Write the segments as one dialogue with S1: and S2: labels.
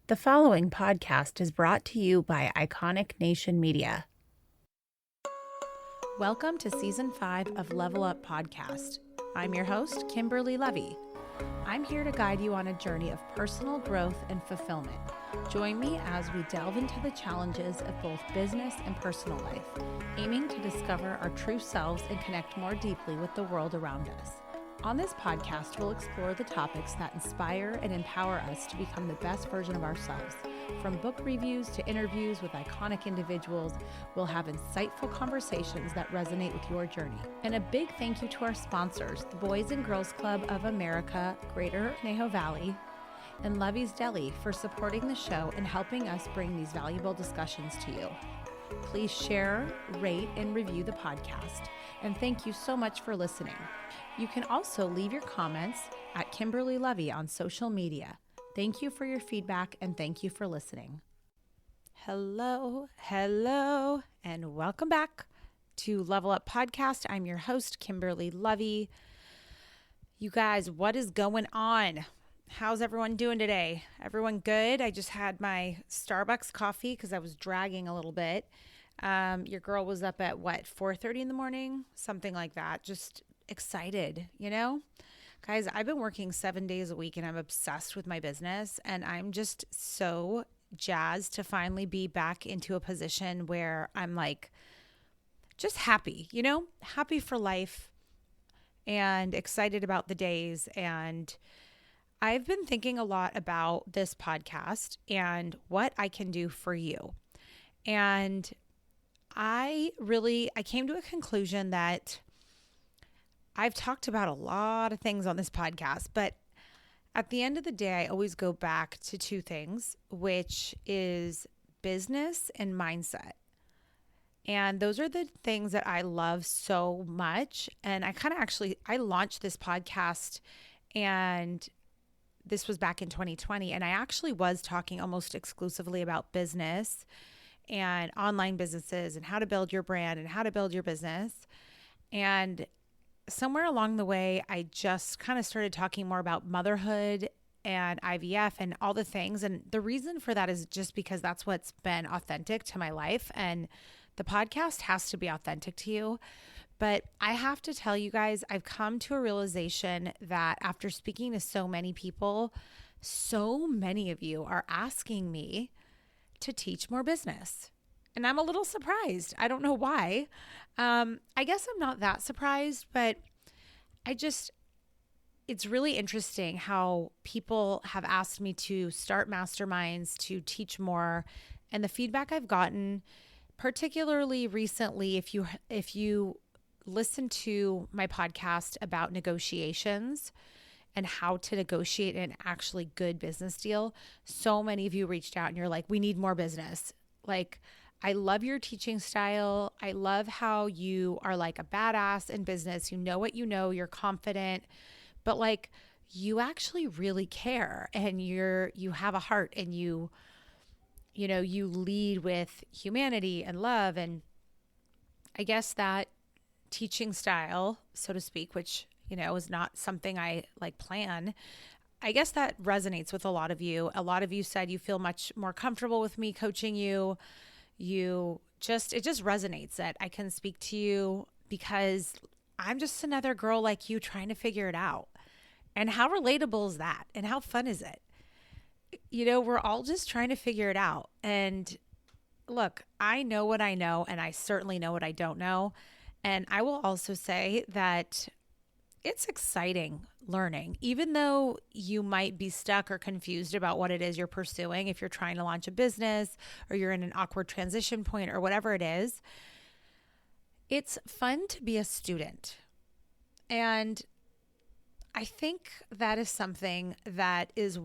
S1: The following podcast is brought to you by Iconic Nation Media. Welcome to Season 5 of Level Up Podcast. I'm your host, Kimberly Levy. I'm here to guide you on a journey of personal growth and fulfillment. Join me as we delve into the challenges of both business and personal life, aiming to discover our true selves and connect more deeply with the world around us. On this podcast, we'll explore the topics that inspire and empower us to become the best version of ourselves. From book reviews to interviews with iconic individuals, we'll have insightful conversations that resonate with your journey. And a big thank you to our sponsors, the Boys and Girls Club of America, Greater Neho Valley, and Levy's Deli for supporting the show and helping us bring these valuable discussions to you. Please share, rate, and review the podcast. And thank you so much for listening. You can also leave your comments at Kimberly Levy on social media. Thank you for your feedback and thank you for listening. Hello, and welcome back to Level Up Podcast. I'm your host, Kimberly Levy. You guys, what is going on? How's everyone doing today? Everyone good? I just had my Starbucks coffee because I was dragging a little bit. Your girl was up at 4:30 in the morning? Something like that. Just excited, you know? Guys, I've been working 7 days a week and I'm obsessed with my business, and I'm just so jazzed to finally be back into a position where I'm like just happy, you know? Happy for life and excited about the days. And I've been thinking a lot about this podcast and what I can do for you. And I came to a conclusion that I've talked about a lot of things on this podcast, but at the end of the day, I always go back to two things, which is business and mindset. And those are the things that I love so much. And I launched this podcast, and this was back in 2020. And I actually was talking almost exclusively about business and online businesses and how to build your brand and how to build your business. And somewhere along the way, I just kind of started talking more about motherhood and IVF and all the things. And the reason for that is just because that's what's been authentic to my life. And the podcast has to be authentic to you. But I have to tell you guys, I've come to a realization that after speaking to so many people, so many of you are asking me to teach more business. And I'm a little surprised. I don't know why. I guess I'm not that surprised, but it's really interesting how people have asked me to start masterminds, to teach more. And the feedback I've gotten, particularly recently, if you listen to my podcast about negotiations and how to negotiate an actually good business deal, so many of you reached out and you're like, we need more business. Like, I love your teaching style. I love how you are like a badass in business. You know what you know, you're confident, but like you actually really care, and you have a heart, and you lead with humanity and love. And I guess that teaching style, so to speak, which, is not something I like plan, I guess that resonates with a lot of you. A lot of you said you feel much more comfortable with me coaching you. It just resonates that I can speak to you because I'm just another girl like you trying to figure it out. And how relatable is that? And how fun is it? We're all just trying to figure it out. And look, I know what I know, and I certainly know what I don't know. And I will also say that it's exciting learning, even though you might be stuck or confused about what it is you're pursuing. If you're trying to launch a business or you're in an awkward transition point or whatever it is, it's fun to be a student. And I think that is something that is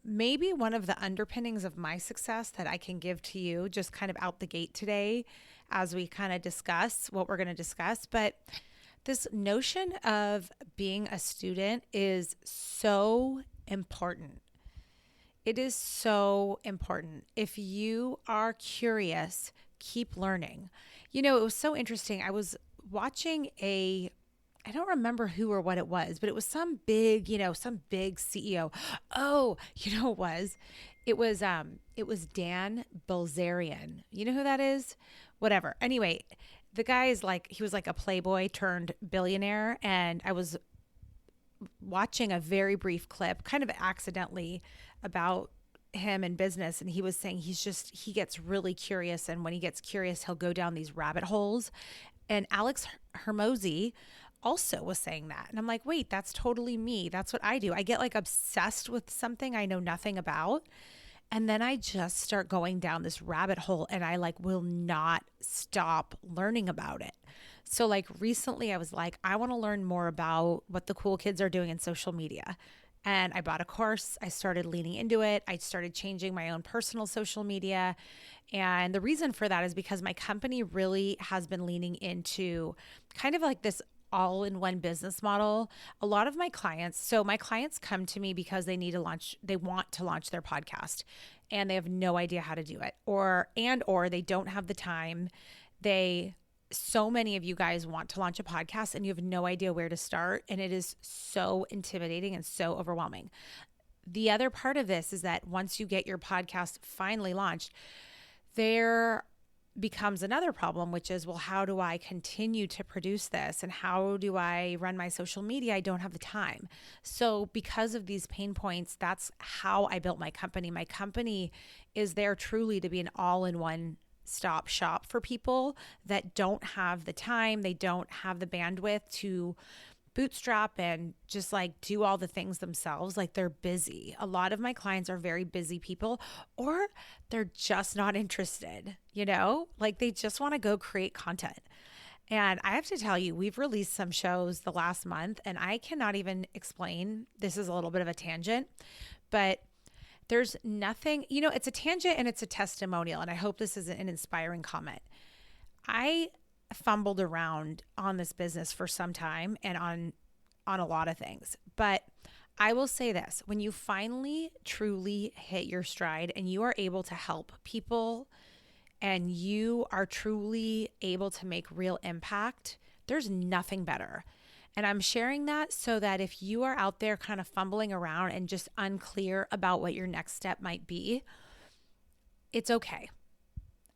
S1: maybe one of the underpinnings of my success that I can give to you just kind of out the gate today as we kind of discuss what we're going to discuss. But this notion of being a student is so important. It is so important. If you are curious, keep learning. It was so interesting. I was watching I don't remember who or what it was, but it was some big CEO. Oh, it was. It was Dan Bilzerian. You know who that is? Whatever. Anyway, the guy is like, he was like a playboy turned billionaire, and I was watching a very brief clip kind of accidentally about him in business, and he was saying he gets really curious, and when he gets curious he'll go down these rabbit holes. And Alex Hermosi also was saying that, and I'm like, wait, that's totally me. That's what I do. I get like obsessed with something I know nothing about, and then I just start going down this rabbit hole, and I like will not stop learning about it. So like recently I was like, I want to learn more about what the cool kids are doing in social media. And I bought a course. I started leaning into it. I started changing my own personal social media. And the reason for that is because my company really has been leaning into kind of like this all-in-one business model. A lot of my clients come to me because they want to launch their podcast, and they have no idea how to do it, or they don't have the time. So many of you guys want to launch a podcast and you have no idea where to start, and it is so intimidating and so overwhelming. The other part of this is that once you get your podcast finally launched, there becomes another problem, which is, well, how do I continue to produce this? And how do I run my social media? I don't have the time. So because of these pain points, that's how I built my company. My company is there truly to be an all-in-one stop shop for people that don't have the time, they don't have the bandwidth to bootstrap and just like do all the things themselves. Like, they're busy. A lot of my clients are very busy people, or they're just not interested, like they just want to go create content. And I have to tell you, we've released some shows the last month, and I cannot even explain. This is a little bit of a tangent, but there's nothing, it's a tangent and it's a testimonial. And I hope this is an inspiring comment. I fumbled around on this business for some time and on a lot of things. But I will say this, when you finally truly hit your stride and you are able to help people and you are truly able to make real impact, there's nothing better. And I'm sharing that so that if you are out there kind of fumbling around and just unclear about what your next step might be, it's okay.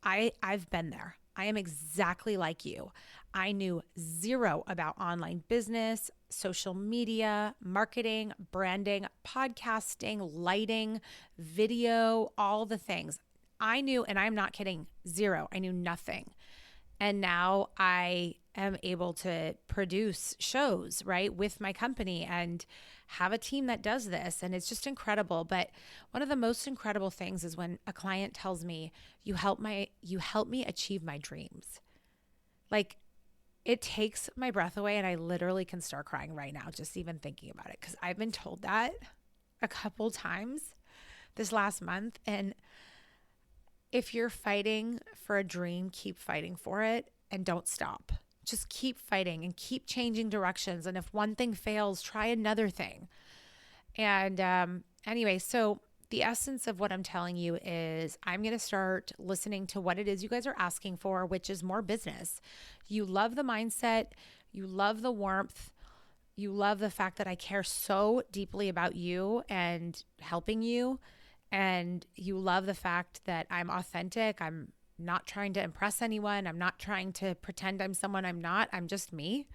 S1: I've been there. I am exactly like you. I knew zero about online business, social media, marketing, branding, podcasting, lighting, video, all the things. I knew, and I'm not kidding, zero. I knew nothing. And now I am able to produce shows, right, with my company and have a team that does this. And it's just incredible. But one of the most incredible things is when a client tells me, you help me achieve my dreams. Like, it takes my breath away, and I literally can start crying right now just even thinking about it, because I've been told that a couple times this last month. And if you're fighting for a dream, keep fighting for it and don't stop. Just keep fighting and keep changing directions. And if one thing fails, try another thing. And anyway, so the essence of what I'm telling you is I'm going to start listening to what it is you guys are asking for, which is more business. You love the mindset. You love the warmth. You love the fact that I care so deeply about you and helping you. And you love the fact that I'm authentic. I'm not trying to impress anyone. I'm not trying to pretend I'm someone I'm not. I'm just me.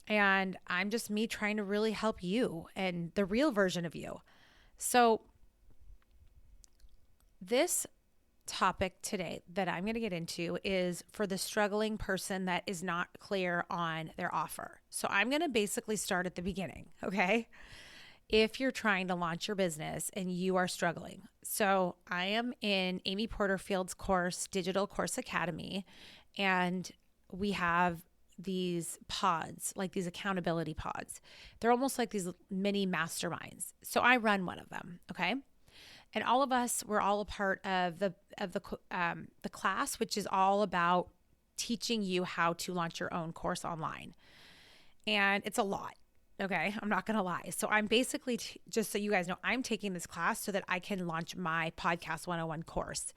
S1: And I'm just me trying to really help you and the real version of you. So this topic today that I'm going to get into is for the struggling person that is not clear on their offer. So I'm going to basically start at the beginning, okay? If you're trying to launch your business and you are struggling. So I am in Amy Porterfield's course, Digital Course Academy, and we have these pods, like these accountability pods. They're almost like these mini masterminds. So I run one of them, okay? And all of us, we're all a part of the class, which is all about teaching you how to launch your own course online. And it's a lot. Okay, I'm not going to lie. So I'm basically, just so you guys know, I'm taking this class so that I can launch my Podcast 101 course.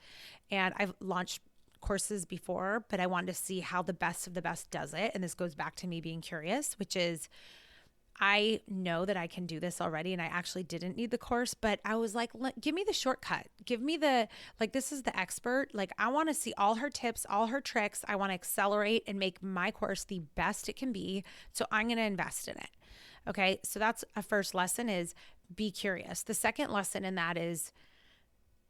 S1: And I've launched courses before, but I wanted to see how the best of the best does it. And this goes back to me being curious, which is I know that I can do this already, and I actually didn't need the course, but I was like, give me the shortcut. Give me this is the expert. Like, I want to see all her tips, all her tricks. I want to accelerate and make my course the best it can be. So I'm going to invest in it. Okay. So that's a first lesson, is be curious. The second lesson in that is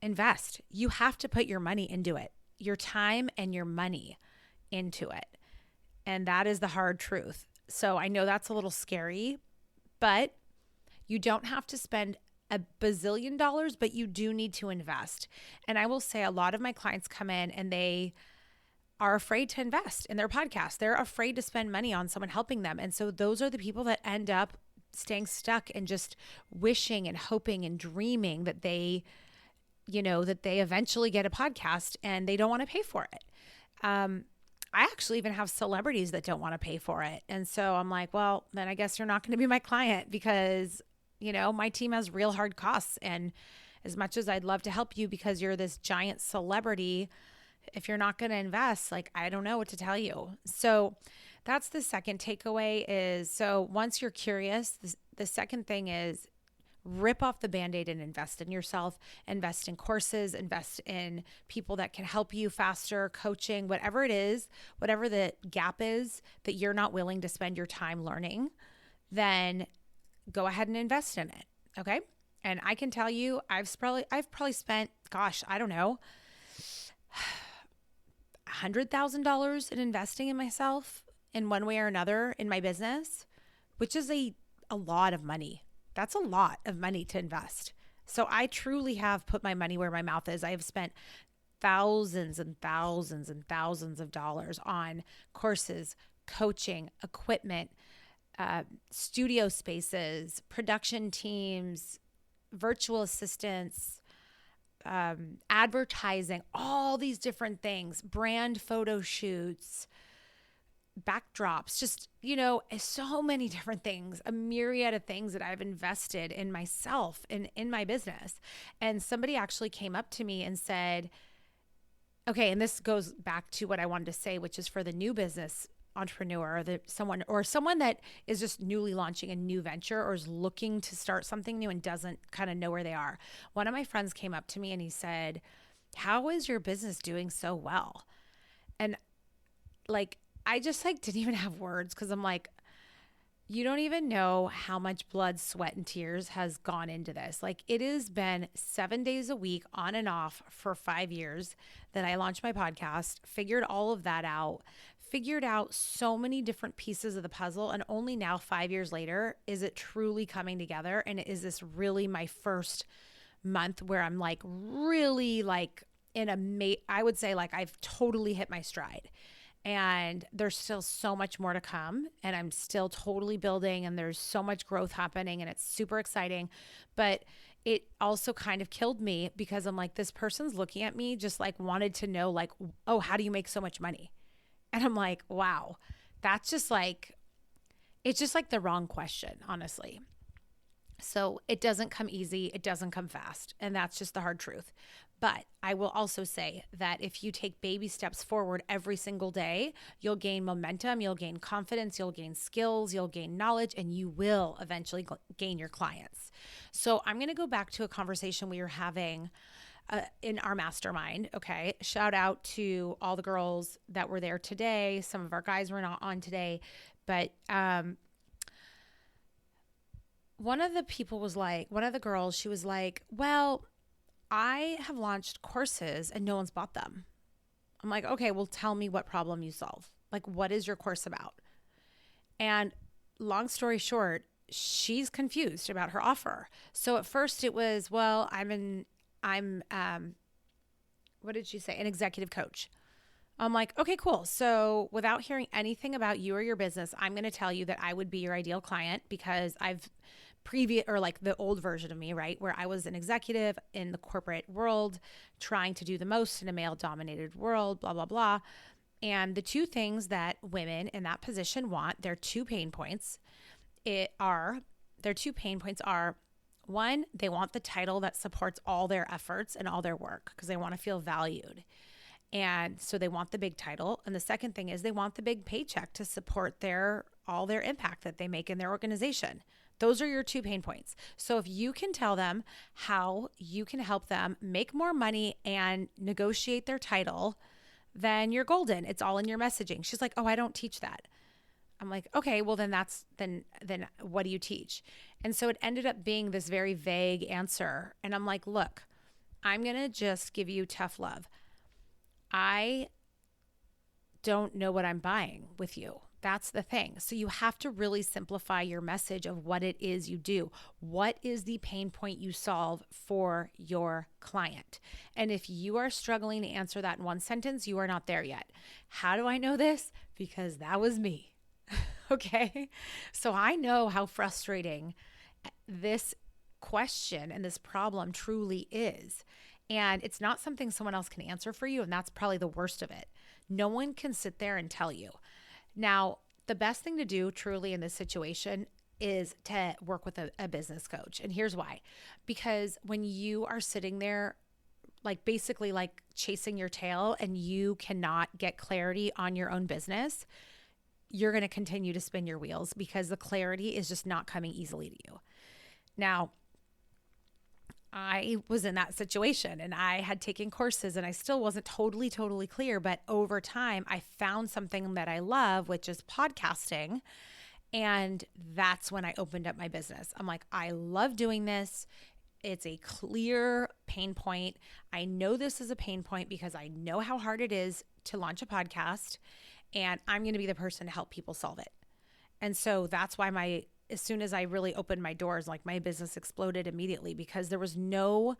S1: invest. You have to put your money into it, your time and your money into it. And that is the hard truth. So I know that's a little scary, but you don't have to spend a bazillion dollars, but you do need to invest. And I will say, a lot of my clients come in and they are afraid to invest in their podcast. They're afraid to spend money on someone helping them. And so those are the people that end up staying stuck and just wishing and hoping and dreaming that they eventually get a podcast, and they don't want to pay for it. I actually even have celebrities that don't want to pay for it. And so I'm like, well, then I guess you're not going to be my client, because, my team has real hard costs. And as much as I'd love to help you because you're this giant celebrity, if you're not going to invest, like, I don't know what to tell you. So that's the second takeaway is, so once you're curious, the second thing is rip off the Band-Aid and invest in yourself, invest in courses, invest in people that can help you faster, coaching, whatever it is, whatever the gap is that you're not willing to spend your time learning, then go ahead and invest in it. Okay. And I can tell you, I've probably spent, I don't know, $100,000 in investing in myself in one way or another in my business, which is a lot of money. That's a lot of money to invest. So I truly have put my money where my mouth is. I have spent thousands and thousands and thousands of dollars on courses, coaching, equipment, studio spaces, production teams, virtual assistants, advertising, all these different things, brand photo shoots, backdrops, just, so many different things, a myriad of things that I've invested in myself and in my business. And somebody actually came up to me and said, okay, and this goes back to what I wanted to say, which is for the new business entrepreneur, or someone that is just newly launching a new venture or is looking to start something new and doesn't kind of know where they are. One of my friends came up to me and he said, how is your business doing so well? And I just didn't even have words, because I'm like, you don't even know how much blood, sweat, and tears has gone into this. It has been 7 days a week on and off for 5 years that I launched my podcast, figured all of that out, figured out so many different pieces of the puzzle. And only now, 5 years later, is it truly coming together. And is this really my first month where I'm really I would say I've totally hit my stride. And there's still so much more to come, and I'm still totally building, and there's so much growth happening, and it's super exciting. But it also kind of killed me, because I'm like, this person's looking at me just wanted to know oh, how do you make so much money? And I'm like, wow, that's just it's just the wrong question, honestly. So it doesn't come easy. It doesn't come fast. And that's just the hard truth. But I will also say that if you take baby steps forward every single day, you'll gain momentum, you'll gain confidence, you'll gain skills, you'll gain knowledge, and you will eventually gain your clients. So I'm going to go back to a conversation we were having in our mastermind. Okay. Shout out to all the girls that were there today. Some of our guys were not on today, but, one of the girls, she was like, well, I have launched courses and no one's bought them. I'm like, okay, well, tell me what problem you solve. What is your course about? And long story short, she's confused about her offer. So at first it was, well, what did she say? An executive coach. I'm like, okay, cool. So without hearing anything about you or your business, I'm going to tell you that I would be your ideal client, because I've the old version of me, right? Where I was an executive in the corporate world, trying to do the most in a male dominated world, blah, blah, blah. And the two things that women in that position want, their two pain points are, one, they want the title that supports all their efforts and all their work, because they want to feel valued. And so they want the big title. And the second thing is they want the big paycheck to support all their impact that they make in their organization. Those are your 2 pain points. So if you can tell them how you can help them make more money and negotiate their title, then you're golden. It's all in your messaging. She's like, "Oh, I don't teach that." I'm like, "Okay, well then then what do you teach?" And so it ended up being this very vague answer. And I'm like, "Look, I'm going to just give you tough love. I don't know what I'm buying with you. That's the thing." So you have to really simplify your message of what it is you do. What is the pain point you solve for your client? And if you are struggling to answer that in one sentence, you are not there yet. How do I know this? Because that was me. Okay. So I know how frustrating this question and this problem truly is. And it's not something someone else can answer for you. And that's probably the worst of it. No one can sit there and tell you. Now, the best thing to do truly in this situation is to work with a business coach. And here's why. Because when you are sitting there, like basically like chasing your tail and you cannot get clarity on your own business, you're going to continue to spin your wheels because the clarity is just not coming easily to you. Now, I was in that situation and I had taken courses and I still wasn't totally clear. But over time, I found something that I love, which is podcasting. And that's when I opened up my business. I'm like, I love doing this. It's a clear pain point. I know this is a pain point because I know how hard it is to launch a podcast. And I'm going to be the person to help people solve it. And so that's why as soon as I really opened my doors, like my business exploded immediately because there was no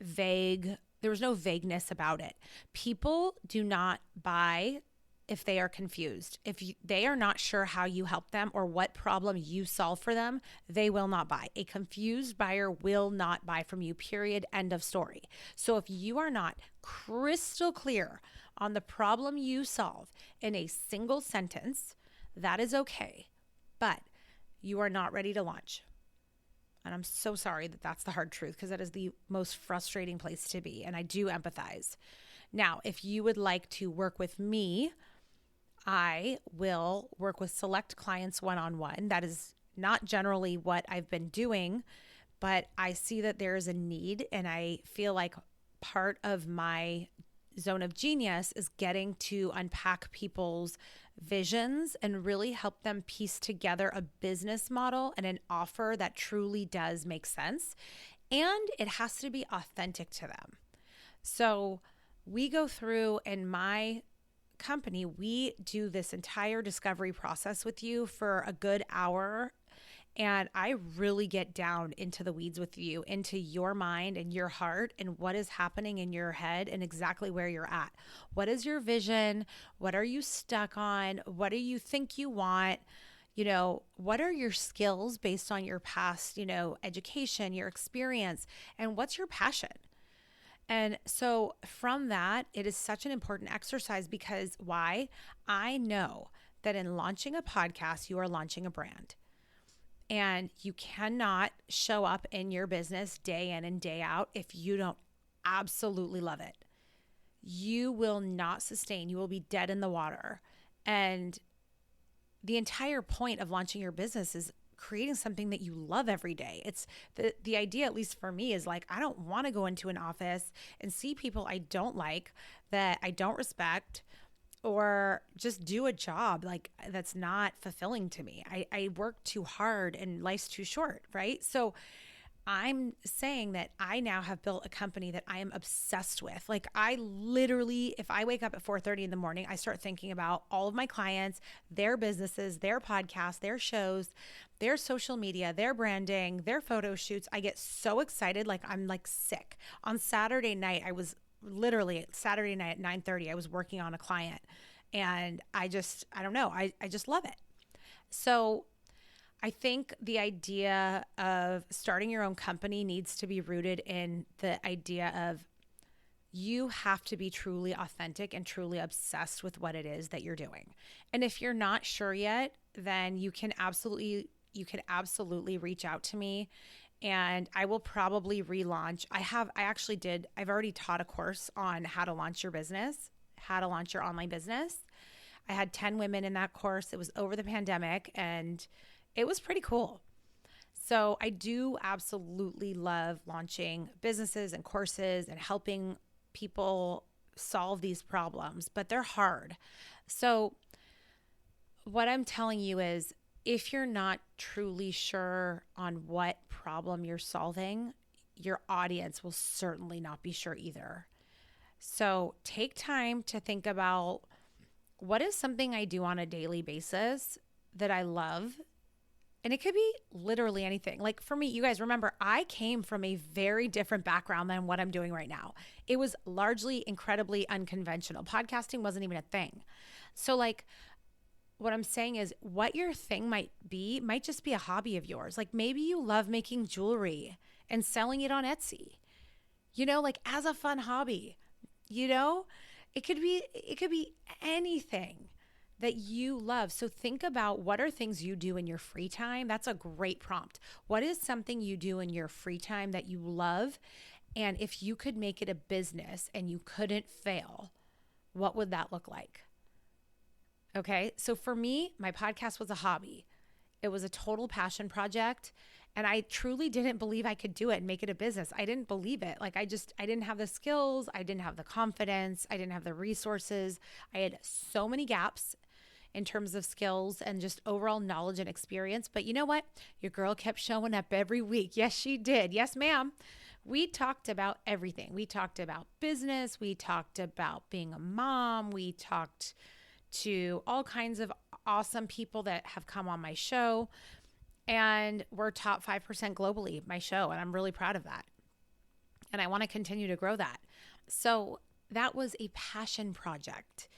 S1: vagueness about it. People do not buy if they are confused. If they are not sure how you help them or what problem you solve for them, they will not buy. A confused buyer will not buy from you, period, end of story. So if you are not crystal clear on the problem you solve in a single sentence, that is okay. But you are not ready to launch. And I'm so sorry that that's the hard truth because that is the most frustrating place to be. And I do empathize. Now, if you would like to work with me, I will work with select clients one-on-one. That is not generally what I've been doing, but I see that there is a need and I feel like part of my zone of genius is getting to unpack people's visions and really help them piece together a business model and an offer that truly does make sense. And it has to be authentic to them. So we go through in my company, we do this entire discovery process with you for a good hour. And I really get down into the weeds with you, into your mind and your heart and what is happening in your head and exactly where you're at. What is your vision? What are you stuck on? What do you think you want? What are your skills based on your past, education, your experience, and what's your passion? And so from that, it is such an important exercise because why? I know that in launching a podcast, you are launching a brand. And you cannot show up in your business day in and day out if you don't absolutely love it. You will not sustain. You will be dead in the water. And the entire point of launching your business is creating something that you love every day. It's the idea, at least for me, is like, I don't want to go into an office and see people I don't like, that I don't respect, or just do a job like that's not fulfilling to me. I work too hard and life's too short, right? So I'm saying that I now have built a company that I am obsessed with. Like I literally, if I wake up at 4:30 in the morning, I start thinking about all of my clients, their businesses, their podcasts, their shows, their social media, their branding, their photo shoots. I get so excited. Like I'm like sick. On Saturday night, Saturday night at 9:30, I was working on a client and I don't know. I just love it. So I think the idea of starting your own company needs to be rooted in the idea of you have to be truly authentic and truly obsessed with what it is that you're doing. And if you're not sure yet, then you can absolutely reach out to me. And I will probably relaunch. I've already taught a course on how to launch your business, how to launch your online business. I had 10 women in that course. It was over the pandemic and it was pretty cool. So I do absolutely love launching businesses and courses and helping people solve these problems, but they're hard. So what I'm telling you is if you're not truly sure on what problem you're solving, your audience will certainly not be sure either. So take time to think about what is something I do on a daily basis that I love. And it could be literally anything. Like for me, you guys remember, I came from a very different background than what I'm doing right now. It was largely incredibly unconventional. Podcasting wasn't even a thing. So like what I'm saying is what your thing might be, might just be a hobby of yours. Like maybe you love making jewelry and selling it on Etsy, like as a fun hobby, it could be anything that you love. So think about what are things you do in your free time. That's a great prompt. What is something you do in your free time that you love? And if you could make it a business and you couldn't fail, what would that look like? Okay. So for me, my podcast was a hobby. It was a total passion project. And I truly didn't believe I could do it and make it a business. I didn't believe it. Like I didn't have the skills. I didn't have the confidence. I didn't have the resources. I had so many gaps in terms of skills and just overall knowledge and experience. But you know what? Your girl kept showing up every week. Yes, she did. Yes, ma'am. We talked about everything. We talked about business. We talked about being a mom. We talked to all kinds of awesome people that have come on my show. And we're top 5% globally, my show. And I'm really proud of that. And I want to continue to grow that. So that was a passion project.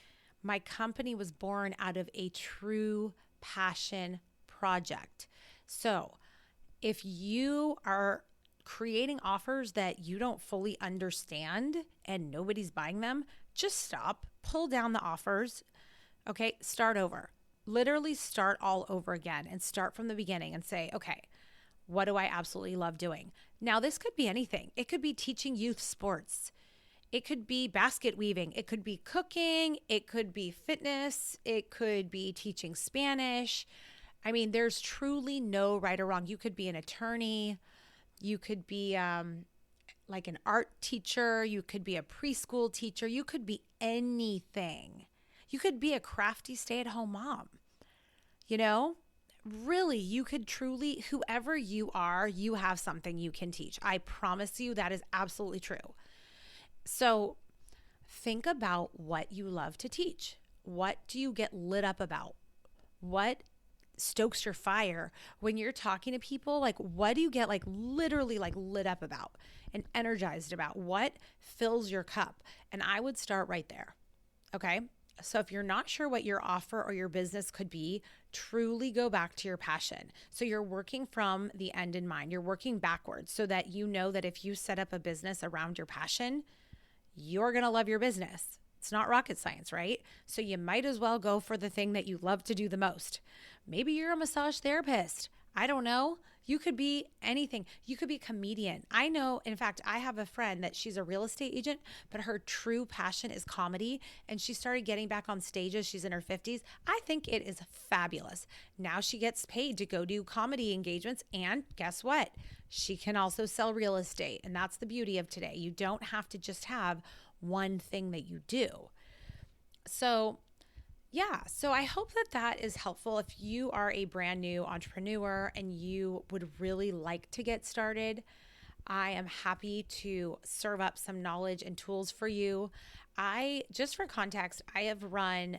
S1: My company was born out of a true passion project. So if you are creating offers that you don't fully understand and nobody's buying them, just stop, pull down the offers. Okay, start over. Literally start all over again and start from the beginning and say, okay, what do I absolutely love doing? Now, this could be anything. It could be teaching youth sports. It could be basket weaving. It could be cooking. It could be fitness. It could be teaching Spanish. I mean, there's truly no right or wrong. You could be an attorney. You could be like an art teacher. You could be a preschool teacher. You could be anything. You could be a crafty stay-at-home mom. Really, you could truly, whoever you are, you have something you can teach. I promise you that is absolutely true. So think about what you love to teach. What do you get lit up about? What stokes your fire when you're talking to people? Like, what do you get literally lit up about and energized about? What fills your cup? And I would start right there. Okay. So if you're not sure what your offer or your business could be, truly go back to your passion. So you're working from the end in mind. You're working backwards so that you know that if you set up a business around your passion, you're going to love your business. It's not rocket science, right? So you might as well go for the thing that you love to do the most. Maybe you're a massage therapist. I don't know. You could be anything. You could be a comedian. I know, in fact, I have a friend that she's a real estate agent, but her true passion is comedy. And she started getting back on stages. She's in her 50s. I think it is fabulous. Now she gets paid to go do comedy engagements. And guess what? She can also sell real estate. And that's the beauty of today. You don't have to just have one thing that you do. So I hope that is helpful. If you are a brand new entrepreneur and you would really like to get started, I am happy to serve up some knowledge and tools for you. Just for context, I have run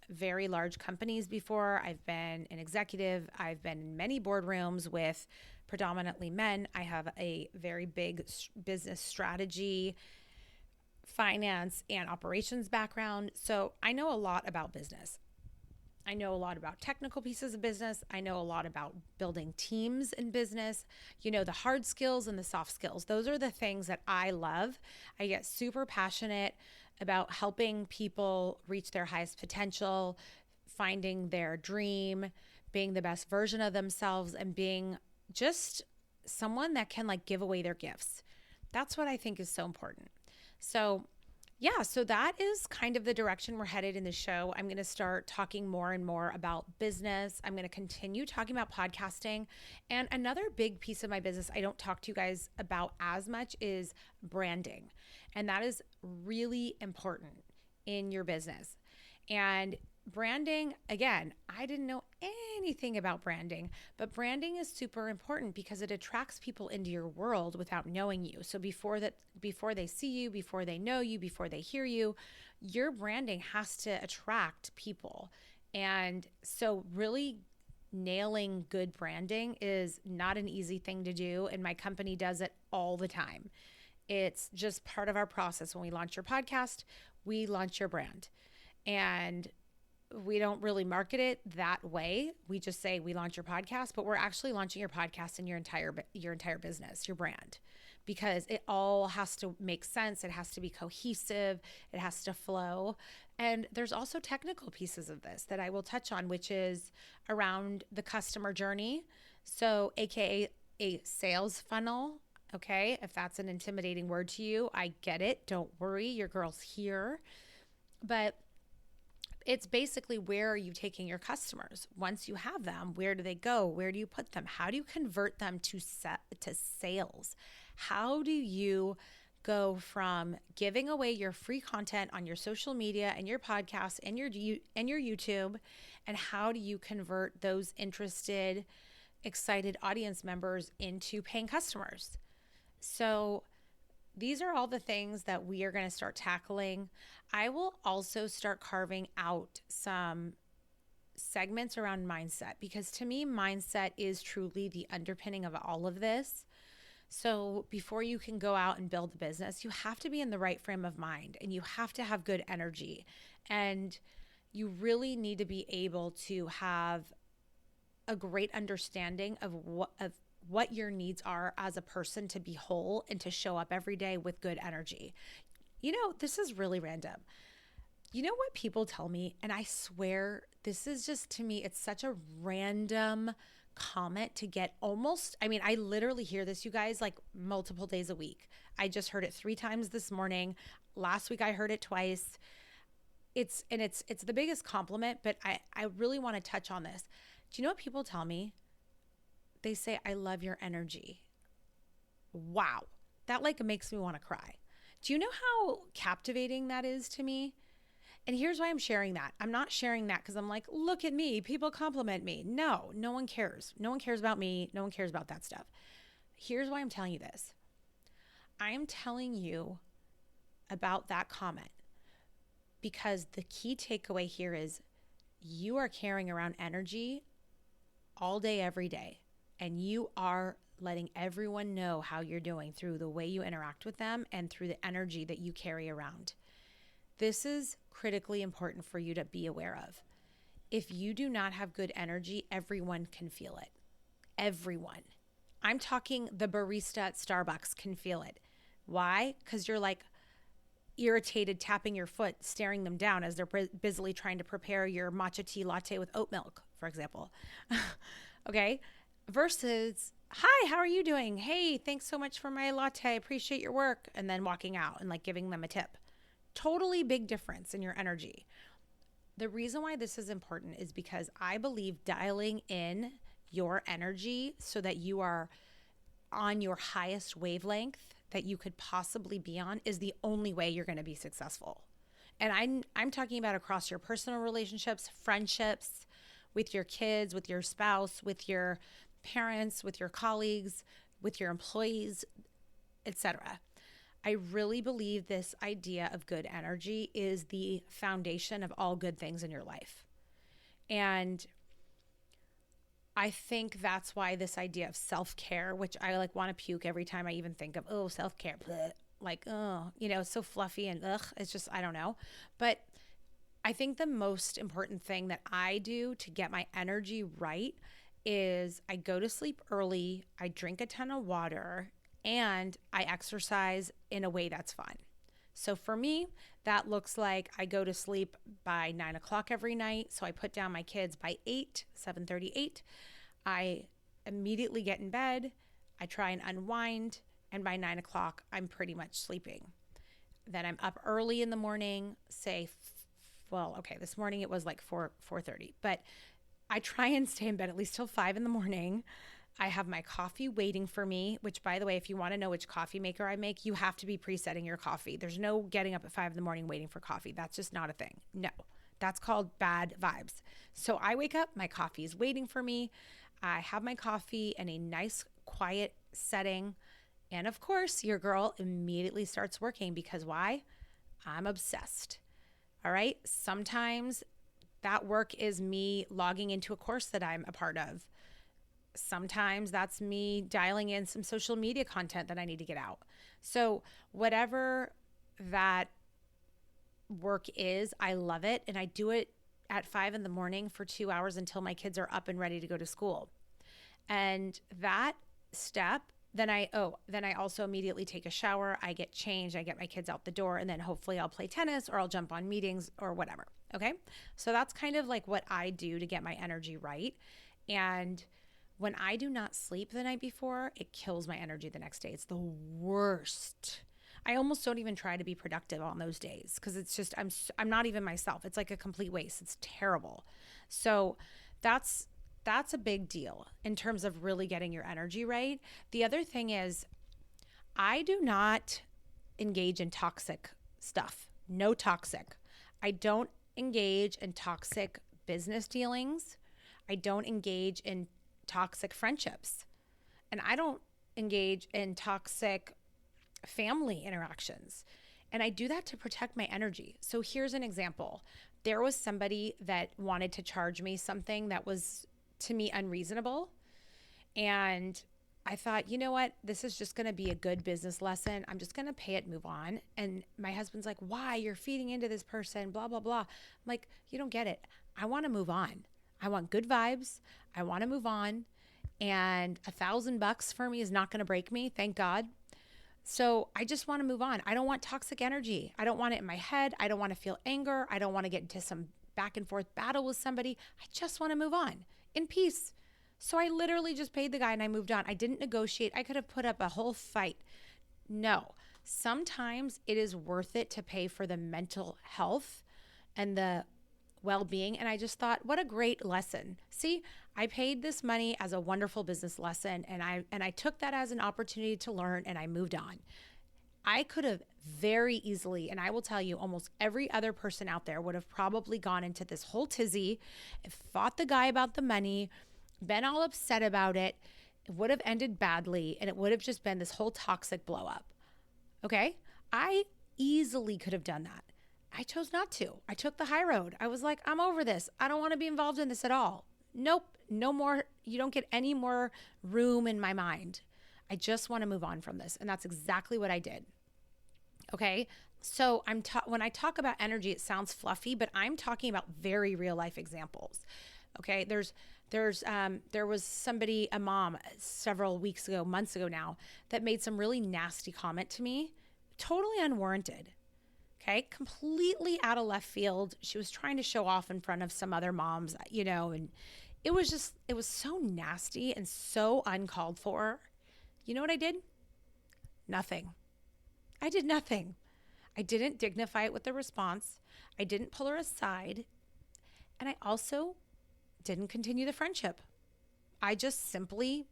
S1: very large companies before. I've been an executive. I've been in many boardrooms with predominantly men. I have a very big business strategy, finance, and operations background. So I know a lot about business. I know a lot about technical pieces of business. I know a lot about building teams in business, the hard skills and the soft skills. Those are the things that I love. I get super passionate about helping people reach their highest potential, finding their dream, being the best version of themselves, and being just someone that can give away their gifts. That's what I think is so important. So Yeah, so that is kind of the direction we're headed in the show. I'm going to start talking more and more about business. I'm going to continue talking about podcasting. And another big piece of my business I don't talk to you guys about as much is branding. And that is really important in your business. And branding, again, I didn't know anything about branding, but branding is super important because it attracts people into your world without knowing you. So before they see you, before they know you, before they hear you, your branding has to attract people. And so really nailing good branding is not an easy thing to do, and my company does it all the time. It's just part of our process. When we launch your podcast, we launch your brand. And we don't really market it that way. We just say we launch your podcast, but we're actually launching your podcast and your entire business, your brand, because it all has to make sense. It has to be cohesive. It has to flow. And there's also technical pieces of this that I will touch on, which is around the customer journey. So AKA a sales funnel. Okay. If that's an intimidating word to you, I get it. Don't worry. Your girl's here. But it's basically, where are you taking your customers? Once you have them, where do they go? Where do you put them? How do you convert them to sales? How do you go from giving away your free content on your social media and your podcast and your YouTube, and how do you convert those interested, excited audience members into paying customers? So these are all the things that we are going to start tackling. I will also start carving out some segments around mindset, because to me, mindset is truly the underpinning of all of this. So before you can go out and build a business, you have to be in the right frame of mind, and you have to have good energy, and you really need to be able to have a great understanding of what your needs are as a person to be whole and to show up every day with good energy. You know, this is really random. You know what people tell me? And I swear, this is just, to me, it's such a random comment to get almost, I literally hear this, you guys, like multiple days a week. I just heard it 3 times this morning. Last week I heard it twice. It's the biggest compliment, but I really want to touch on this. Do you know what people tell me? They say, I love your energy. Wow. That like makes me want to cry. Do you know how captivating that is to me? And here's why I'm sharing that. I'm not sharing that because I'm like, look at me. People compliment me. No one cares. No one cares about me. No one cares about that stuff. Here's why I'm telling you this. I am telling you about that comment because the key takeaway here is you are carrying around energy all day, every day. And you are letting everyone know how you're doing through the way you interact with them and through the energy that you carry around. This is critically important for you to be aware of. If you do not have good energy, everyone can feel it. Everyone. I'm talking the barista at Starbucks can feel it. Why? Because you're like irritated, tapping your foot, staring them down as they're busily trying to prepare your matcha tea latte with oat milk, for example. Okay? Versus, hi, how are you doing? Hey, thanks so much for my latte. Appreciate your work. And then walking out and like giving them a tip. Totally big difference in your energy. The reason why this is important is because I believe dialing in your energy so that you are on your highest wavelength that you could possibly be on is the only way you're going to be successful. And I'm talking about across your personal relationships, friendships, with your kids, with your spouse, with your parents, with your colleagues, with your employees, etc. I really believe this idea of good energy is the foundation of all good things in your life. And I think that's why this idea of self-care, which I like want to puke every time I even think of, self-care, like, it's so fluffy and it's just, I don't know. But I think the most important thing that I do to get my energy right is I go to sleep early, I drink a ton of water, and I exercise in a way that's fun. So for me, that looks like I go to sleep by 9 o'clock every night. So I put down my kids by 7:38. I immediately get in bed. I try and unwind. And by 9 o'clock, I'm pretty much sleeping. Then I'm up early in the morning, this morning it was like 4:30, but I try and stay in bed at least till 5 in the morning. I have my coffee waiting for me, which, by the way, if you want to know which coffee maker I make, you have to be presetting your coffee. There's no getting up at 5 in the morning waiting for coffee. That's just not a thing. No, that's called bad vibes. So I wake up, my coffee is waiting for me. I have my coffee in a nice, quiet setting. And of course, your girl immediately starts working because why? I'm obsessed. All right. Sometimes that work is me logging into a course that I'm a part of. Sometimes that's me dialing in some social media content that I need to get out. So whatever that work is, I love it. And I do it at 5 in the morning for 2 hours until my kids are up and ready to go to school. And that step, then I also immediately take a shower. I get changed. I get my kids out the door, and then hopefully I'll play tennis or I'll jump on meetings or whatever. Okay. So that's kind of like what I do to get my energy right. And when I do not sleep the night before, it kills my energy the next day. It's the worst. I almost don't even try to be productive on those days because it's just, I'm not even myself. It's like a complete waste. It's terrible. So that's a big deal in terms of really getting your energy right. The other thing is I do not engage in toxic stuff. No toxic. I don't engage in toxic business dealings. I don't engage in toxic friendships. And I don't engage in toxic family interactions. And I do that to protect my energy. So here's an example. There was somebody that wanted to charge me something that was to me unreasonable. And I thought, you know what? This is just going to be a good business lesson. I'm just going to pay it, move on. And my husband's like, why? You're feeding into this person, blah, blah, blah. I'm like, you don't get it. I want to move on. I want good vibes. I want to move on. And $1,000 for me is not going to break me. Thank God. So I just want to move on. I don't want toxic energy. I don't want it in my head. I don't want to feel anger. I don't want to get into some back and forth battle with somebody. I just want to move on in peace. So I literally just paid the guy and I moved on. I didn't negotiate. I could have put up a whole fight. No, sometimes it is worth it to pay for the mental health and the well-being. And I just thought, what a great lesson. See, I paid this money as a wonderful business lesson, and I took that as an opportunity to learn, and I moved on. I could have very easily, and I will tell you, almost every other person out there would have probably gone into this whole tizzy, fought the guy about the money, been all upset about it. It would have ended badly, and it would have just been this whole toxic blow up. Okay? I easily could have done that. I chose not to. I took the high road. I was like, I'm over this. I don't want to be involved in this at all. Nope, no more. You don't get any more room in my mind. I just want to move on from this. And that's exactly what I did. Okay. So when I talk about energy, it sounds fluffy, but I'm talking about very real life examples. Okay. There was somebody, a mom several weeks ago, months ago now, that made some really nasty comment to me, totally unwarranted. Okay, completely out of left field. She was trying to show off in front of some other moms, and it was so nasty and so uncalled for. You know what I did? Nothing. I did nothing. I didn't dignify it with a response. I didn't pull her aside. And I also didn't continue the friendship. I just simply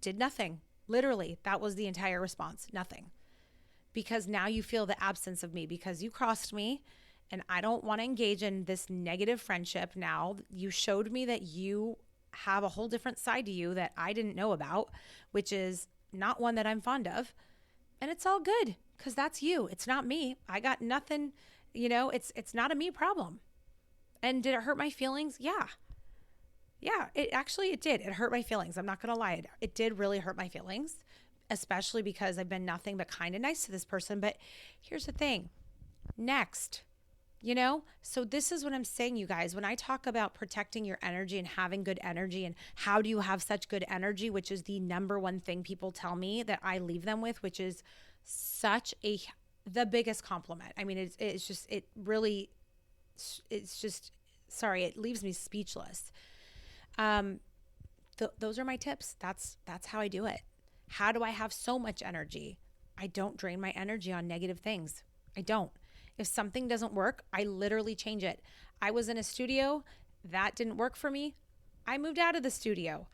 S1: did nothing. Literally, that was the entire response. Nothing. Because now you feel the absence of me because you crossed me and I don't want to engage in this negative friendship now. You showed me that you have a whole different side to you that I didn't know about, which is not one that I'm fond of. And it's all good because that's you. It's not me. I got nothing, it's not a me problem. And did it hurt my feelings? Yeah. Yeah, it did. It hurt my feelings. I'm not going to lie. It did really hurt my feelings, especially because I've been nothing but kind and nice to this person. But here's the thing. Next, so this is what I'm saying, you guys, when I talk about protecting your energy and having good energy and how do you have such good energy, which is the number one thing people tell me that I leave them with, which is the biggest compliment. I mean, it leaves me speechless. Those are my tips. That's how I do it. How do I have so much energy? I don't drain my energy on negative things. I don't. If something doesn't work, I literally change it. I was in a studio, that didn't work for me. I moved out of the studio.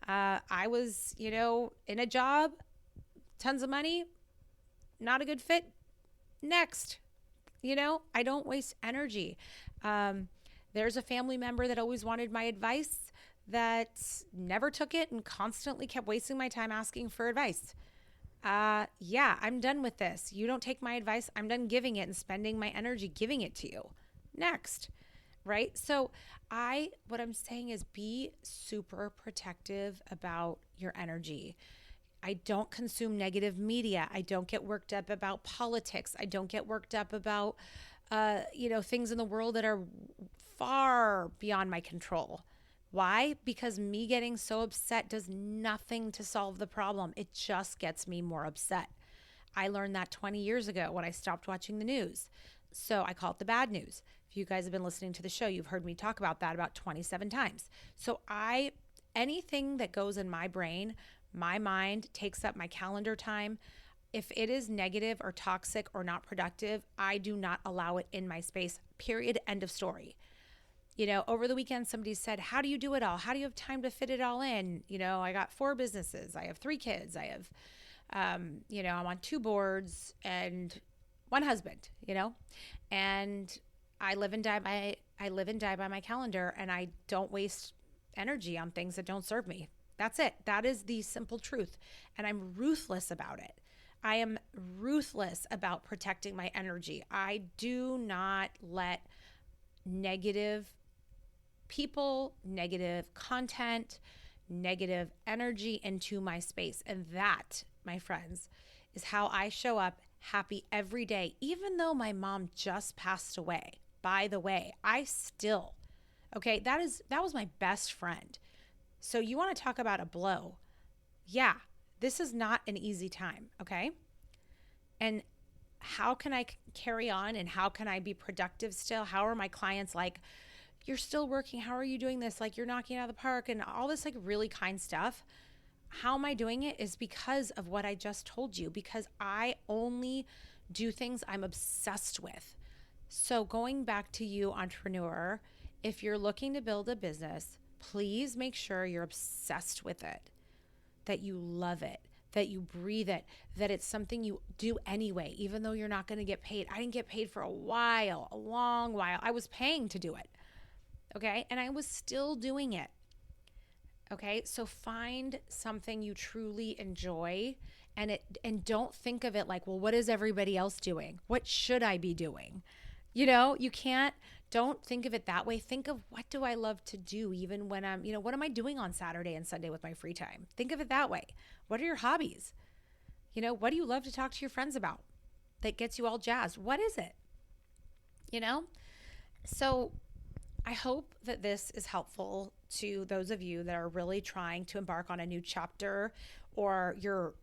S1: I was, in a job, tons of money, not a good fit. Next, I don't waste energy. There's a family member that always wanted my advice that never took it and constantly kept wasting my time asking for advice. Yeah, I'm done with this. You don't take my advice. I'm done giving it and spending my energy giving it to you. Next, right? So what I'm saying is be super protective about your energy. I don't consume negative media. I don't get worked up about politics. I don't get worked up about, things in the world that are far beyond my control. Why? Because me getting so upset does nothing to solve the problem. It just gets me more upset. I learned that 20 years ago when I stopped watching the news. So I call it the bad news. If you guys have been listening to the show, you've heard me talk about that about 27 times. So anything that goes in my brain, my mind takes up my calendar time. If it is negative or toxic or not productive, I do not allow it in my space, period, end of story. Over the weekend, somebody said, how do you do it all? How do you have time to fit it all in? I got 4 businesses. I have 3 kids. I have, I'm on 2 boards and 1 husband, and I live and die by my calendar, and I don't waste energy on things that don't serve me. That's it. That is the simple truth. And I'm ruthless about it. I am ruthless about protecting my energy. I do not let negative people, negative content, negative energy into my space. And that, my friends, is how I show up happy every day. Even though my mom just passed away, by the way, that was my best friend. So you want to talk about a blow. Yeah, this is not an easy time, okay? And how can I carry on and how can I be productive still? How are my clients like, you're still working. How are you doing this? Like, you're knocking it out of the park and all this like really kind stuff. How am I doing it is because of what I just told you, because I only do things I'm obsessed with. So going back to you, entrepreneur, if you're looking to build a business, please make sure you're obsessed with it, that you love it, that you breathe it, that it's something you do anyway, even though you're not going to get paid. I didn't get paid for a long while. I was paying to do it. Okay. And I was still doing it. Okay. So find something you truly enjoy and don't think of it like, well, what is everybody else doing? What should I be doing? Don't think of it that way. Think of what do I love to do even when I'm, what am I doing on Saturday and Sunday with my free time? Think of it that way. What are your hobbies? What do you love to talk to your friends about that gets you all jazzed? What is it? So I hope that this is helpful to those of you that are really trying to embark on a new chapter, or you're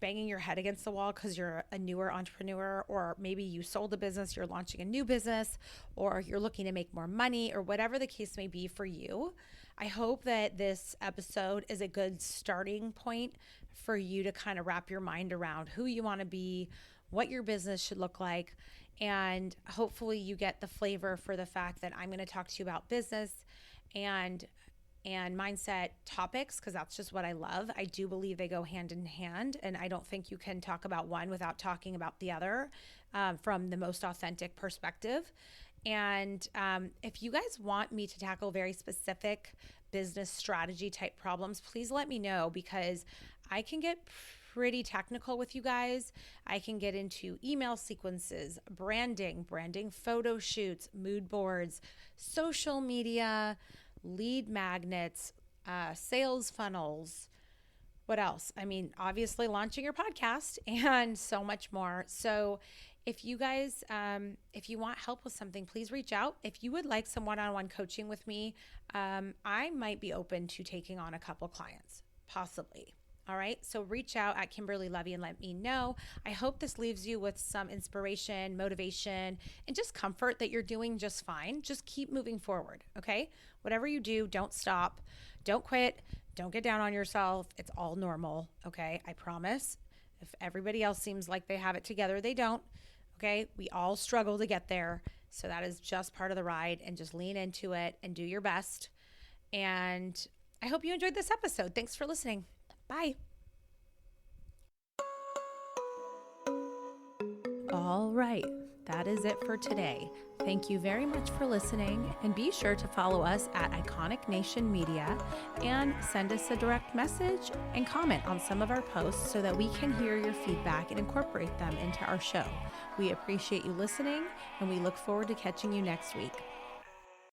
S1: banging your head against the wall because you're a newer entrepreneur, or maybe you sold a business, you're launching a new business, or you're looking to make more money, or whatever the case may be for you. I hope that this episode is a good starting point for you to kind of wrap your mind around who you want to be, what your business should look like, and hopefully you get the flavor for the fact that I'm going to talk to you about business and mindset topics, because that's just what I love. I do believe they go hand in hand, and I don't think you can talk about one without talking about the other from the most authentic perspective. And if you guys want me to tackle very specific business strategy type problems, please let me know, because I can get pretty technical with you guys. I can get into email sequences, branding photo shoots, mood boards, social media, lead magnets, sales funnels. What else? I mean, obviously launching your podcast and so much more. So if you guys, if you want help with something, please reach out. If you would like some one-on-one coaching with me, I might be open to taking on a couple clients, possibly. All right. So reach out at Kimberly Levy and let me know. I hope this leaves you with some inspiration, motivation, and just comfort that you're doing just fine. Just keep moving forward. Okay. Whatever you do, don't stop. Don't quit. Don't get down on yourself. It's all normal. Okay. I promise. If everybody else seems like they have it together, they don't. Okay. We all struggle to get there. So that is just part of the ride, and just lean into it and do your best. And I hope you enjoyed this episode. Thanks for listening. Bye. All right. That is it for today. Thank you very much for listening, and be sure to follow us at Iconic Nation Media and send us a direct message and comment on some of our posts so that we can hear your feedback and incorporate them into our show. We appreciate you listening, and we look forward to catching you next week.